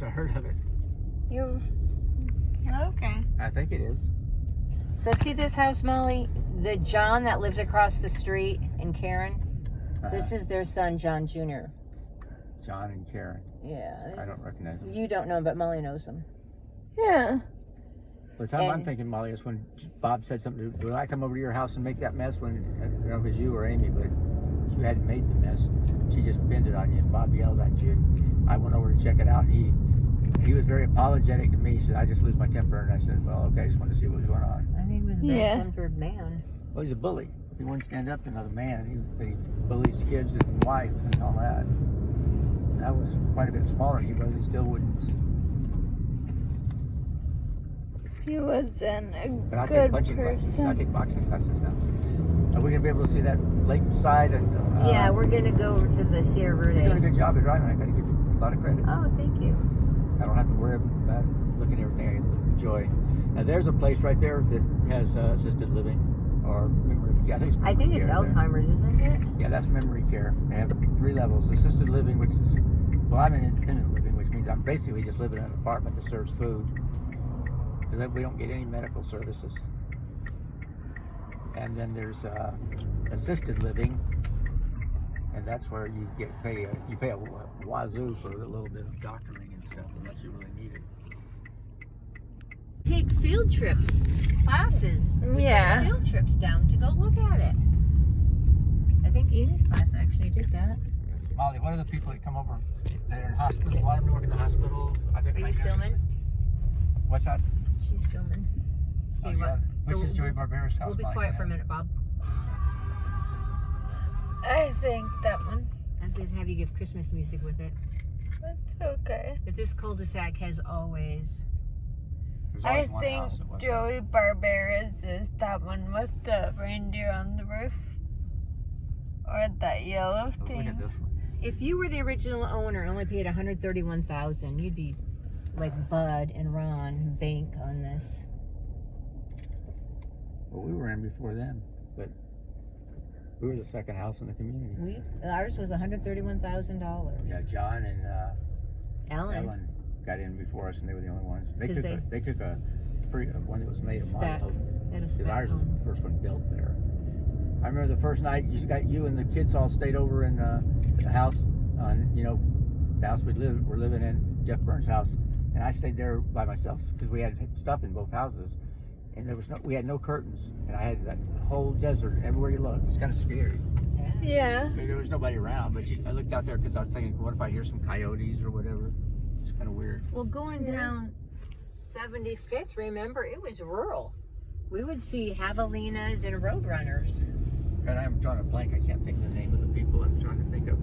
I heard of it. Okay. I think it is. So see this house, Molly? The John that lives across the street and Karen? This is their son, John Jr. John and Karen. Yeah. I don't recognize them. You don't know him, but Molly knows him. Yeah. The time I'm thinking, Molly, is when Bob said something. Will I come over to your house and make that mess? When I don't know if it was you or Amy, but you hadn't made the mess. She just pinned it on you, and Bob yelled at you. And I went over to check it out, and he was very apologetic to me. He said, "I just lose my temper," and I said, "Well, okay, I just wanted to see what was going on." I think he was a bad-tempered man. Well, he's a bully. He wouldn't stand up to another man. He bullies kids and wives and all that. And I was quite a bit smaller than he was. He still wouldn't. He wasn't a But I take good punching classes. I person. take boxing classes now. Are we gonna be able to see that lakeside? And Yeah, we're going to go over to the Sierra Verde. you're doing a good job of driving. I gotta give you a lot of credit. Oh, thank you. I don't have to worry about looking at everything. I enjoy. Now there's a place right there that has assisted living or memory. Yeah, I think it's care there. Alzheimer's, isn't it? Yeah, that's memory care. They have 3 levels. Assisted living, which is, well, I'm in independent living, which means I'm basically just living in an apartment that serves food. Because we don't get any medical services. And then there's assisted living, and that's where you pay a wazoo for a little bit of doctoring and stuff, unless you really need it. Take field trips, classes. We Yeah. took field trips down to go look at it. I think Amy's class actually did that. Molly, what are the people that come over? They're in hospitals. A lot of them work in the hospitals. I've been Are you filming? What's that? She's filming. Oh, Okay, yeah. so Which is Joey Barbera's house. We'll be Molly. quiet for a minute, Bob. I think that one. I was going to have you give Christmas music with it. That's okay. But this cul-de-sac has always... There's I always one think house that wasn't. Joey Barbera's is that one with the reindeer on the roof. Or that yellow Look thing. at this one. If you were the original owner and only paid $131,000, you'd be like Bud and Ron bank on this. Well, we were in before them, but we were the second house in the community. Ours was $131,000. Yeah, John and Ellen. Ellen got in before us, and they were the only ones. They 'Cause took a one that was made of Spec. mono. They had a Because spec ours was home. the first one built there. I remember the first night you and the kids all stayed over in the house on the house we're living in, Jeff Burns' house, and I stayed there by myself because we had stuff in both houses, and we had no curtains, and I had that whole desert everywhere you looked. It's kind of scary. Yeah. I mean, there was nobody around, but I looked out there because I was thinking, what if I hear some coyotes or whatever? It's kind of weird. Well, going down 75th, remember, it was rural. We would see javelinas and roadrunners. And I'm drawing a blank. I can't think of the name of the people I'm trying to think of.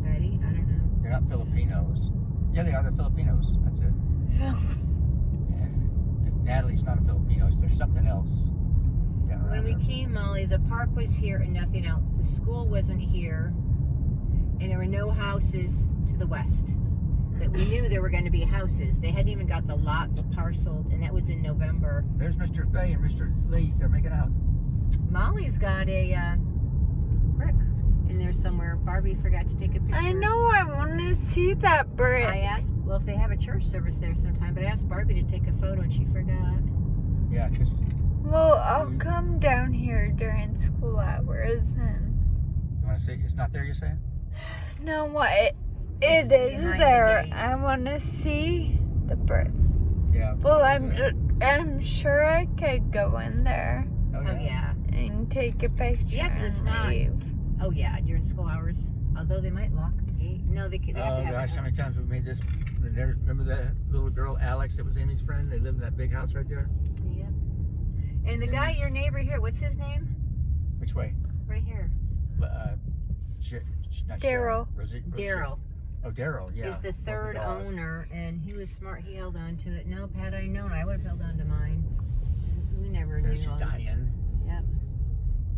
Betty, I don't know. They're not Filipinos. Yeah, they are. They're Filipinos. That's it. And Natalie's not a Filipino. There's something else down around When we there. came, Molly, the park was here and nothing else. The school wasn't here, and there were no houses to the west. But we knew there were going to be houses. They hadn't even got the lots parceled, and that was in November. There's Mr. Fay and Mr. Lee. They're making out. Molly's got a brick in there somewhere. Barbie forgot to take a picture. I know, I want to see that brick. I asked, well, if they have a church service there sometime, but I asked Barbie to take a photo, and she forgot. Yeah, just Well, I'll come down here during school hours and... you want to see? It's not there. You're saying? No, what? It It's is behind the there. gate. I want to see the brick. Yeah. Well, I'm sure I could go in there Oh Oh, yeah. and take a picture. Yeah, 'cause it's and not- leave. Oh, yeah, during school hours. Although they might lock the gate. No, they have to Oh have gosh, it. how many times have we made this? Remember that little girl, Alex, that was Amy's friend? They lived in that big house right there. Yeah. And the guy, your neighbor here, what's his name? Which way? Right here. Not Daryl. Sharon. Daryl Oh, Daryl, yeah. is the Love third dog. owner, and he was smart. He held on to it. Nope, had I known, I would have held on to mine. We never There's knew. your all this. Diane. Yep.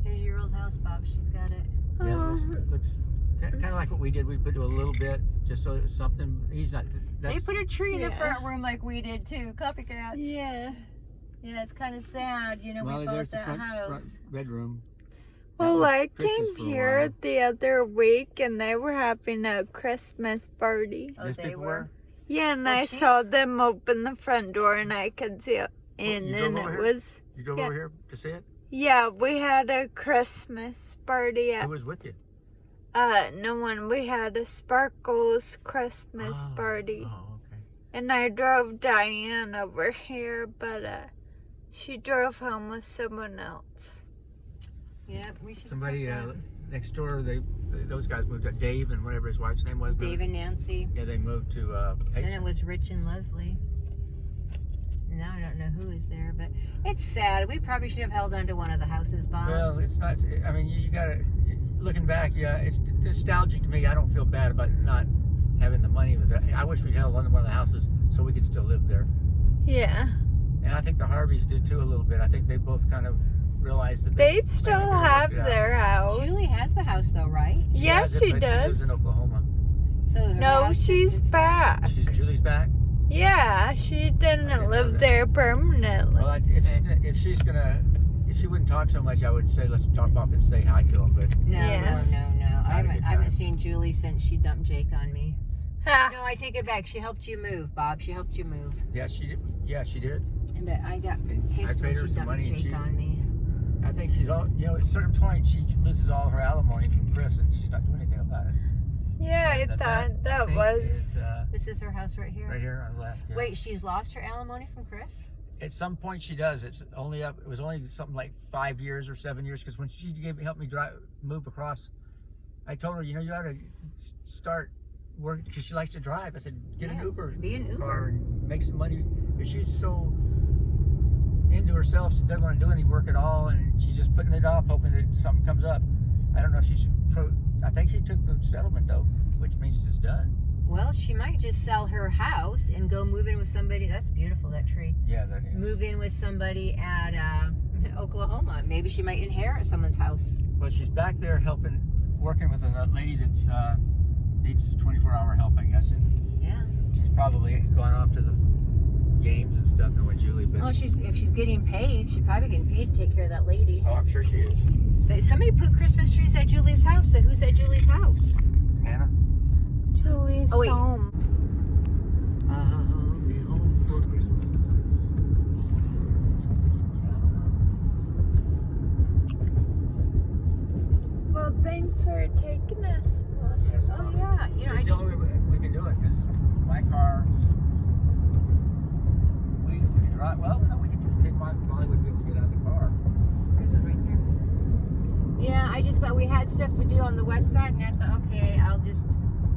Here's your old house, Bob. She's got it. Yeah, it looks kind of like what we did. We put a little bit just so it's something. He's not. They That's, put a tree in the Yeah. front room like we did too. Copycats. Yeah. Yeah, it's kind of sad. You know, Molly, we bought there's the that front house. bedroom. Well, was I Chris's came for a here while. the other week and they were having a Christmas party. Oh, These they people were. Yeah, and Well, I she's- saw them open the front door and I could see it in, you drove and over it here? was. You drove Yeah. over here to see it? Yeah, we had a Christmas party Who at was with you? no one. We had a Sparkles Christmas party. Oh, okay. And I drove Diane over here, but she drove home with someone else. Yeah, we should. Somebody put that. next door, those guys moved. Dave and whatever his wife's name was. Dave and Nancy. Yeah, they moved to Then Payson. it was Rich and Leslie. Now I don't know who is there, but it's sad. We probably should have held on to one of the houses, Bob. Well, it's not. I mean, you gotta. Looking back, yeah, it's nostalgic to me. I don't feel bad about not having the money with it. I wish we'd held on to one of the houses so we could still live there. Yeah. And I think the Harveys do too a little bit. I think they both kind of realized that They maybe still worked have it out. their house. Julie has the house though, right? Yeah, has it, she but does. She lives in Oklahoma. So her No, house just she's sits there. back. Julie's back. Yeah, she didn't know live that. there permanently. Well, if she wouldn't talk so much, I would say let's talk off and say hi to him. But No, Yeah. no. I a good haven't time. seen Julie since she dumped Jake on me. Ha. No, I take it back. She helped you move, Bob. She helped you move. yeah, she did. Yeah, she did. But I got And I pissed when paid her she some money dumped and Jake she- on me. I think she's all. You know, at a certain point, she loses all her alimony from Chris, and she's not doing anything about it. Yeah, I That- thought that I think was. is, This is her house right here. right here on the left. Yeah. Wait, she's lost her alimony from Chris? At some point, she does. It's only up. It was only something like 5 years or 7 years. Because when she helped me move across, I told her, you know, you ought to start work because she likes to drive. I said, get an Yeah, Uber, be an Uber. car and make some money. But she's so into herself, she doesn't want to do any work at all, and she's just putting it off, hoping that something comes up. I don't know if she should. I think she took the settlement though, which means it's done. Well, she might just sell her house and go move in with somebody. That's beautiful, that tree. Yeah, that is. Move in with somebody at Oklahoma. Maybe she might inherit someone's house. But she's back there helping, working with a lady that's needs 24-hour help, I guess, and Yeah. she's probably gone off to the games and stuff, knowing Julie. But Well, if she's getting paid, she's probably getting paid to take care of that lady. oh, I'm sure she is. But somebody put Christmas trees at Julie's house. So who's at Julie's house? Hannah. Julie's Oh, wait. home. I'll be home for Christmas. Well, thanks for taking us. Yes, Oh yeah. You know, I it's the just only way we can do it because my car. We can drive. Well, no, we can take Molly would be able to get out of the car. There's one right there. Yeah, I just thought we had stuff to do on the west side, and I thought, okay, I'll just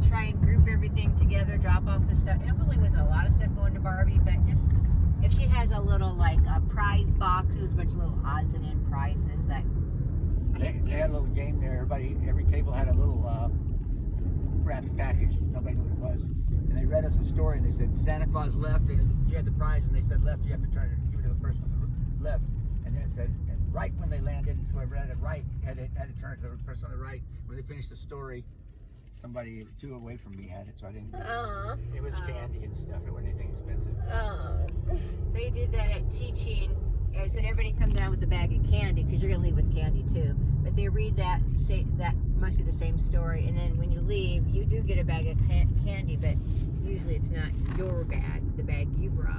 try and group everything together, drop off the stuff. And it really wasn't a lot of stuff going to Barbie, but just if she has a little like a prize box, it was a bunch of little odds and end prizes that. They had a little game there. Every table had a little wrapped package. Nobody knew what it was. And they read us a story. And they said Santa Claus left, and you had the prize. And they said left, you have to turn it and give it to the person on the left. And then it said and right when they landed, whoever had it right had to turn it to the person on the right. When they finished the story, somebody 2 away from me had it, so I didn't. Oh. It was candy and stuff. It wasn't anything expensive. Oh. They did that at teaching. I said everybody come down with a bag of candy because you're gonna leave with candy too. But they read that, say that must be the same story, and then when you leave, you do get a bag of candy, but usually it's not your bag, the bag you brought.